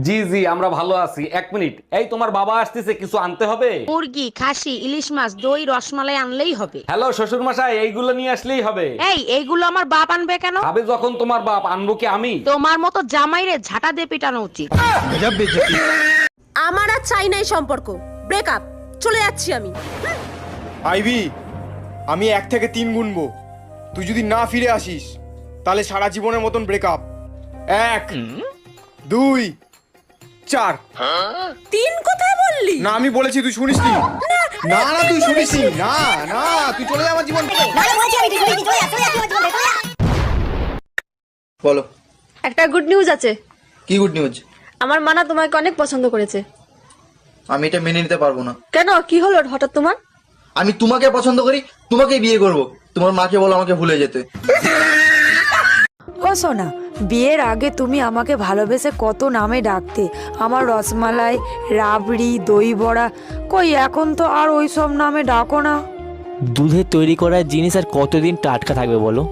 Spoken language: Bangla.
জি জি, আমরা ভালো আছি। 1 মিনিট, এই তোমার বাবা আসতেছে, কিছু আনতে হবে? মুরগি, খাসি, ইলিশ মাছ, দই, রসমালাই আনলেই হবে। হ্যালো শ্বশুর মশাই, এইগুলো নিয়ে আসলেই হবে। এইগুলো আমার বাপ আনবে কেন? আবে যখন তোমার বাপ, আনবো কি আমি? তোমার মতো জামাইরে ঝাঁটা দিয়ে পিটানো উচিত। আমার আর চাই নাই সম্পর্ক, ব্রেকআপ, চলে যাচ্ছি আমি। আইভি, আমি 1 থেকে 3 গুনবো, তুই যদি না ফিরে আসিস তাহলে সারা জীবনের মতন ব্রেকআপ। 1 2 4। 3 কোথায় বললি? না আমি বলেছি, তুই শুনিসনি? না না তুই শুনিসনি? না না তুই চলে যা আমার জীবন থেকে। বলো। একটা গুড নিউজ আছে। কি গুড নিউজ? আমার মা না তোমাকে অনেক পছন্দ করেছে। আমি এটা মেনে নিতে পারবো না। কেন, কি হলো হঠাৎ তোমার? আমি তোমাকে পছন্দ করি, তোমাকে বিয়ে করব। তোমার মাকে বলো আমাকে ভুলে যেতে। ও সোনা, বিয়ের আগে তুমি আমাকে ভালোবেসে কত নামে ডাকতে, আমার রসমালাই, রাবড়ি, দই বড়া। কই এখন তো আর ওই সব নামে ডাকো না। দুধে তৈরি করা জিনিস আর কতদিন টাটকা থাকবে বলো?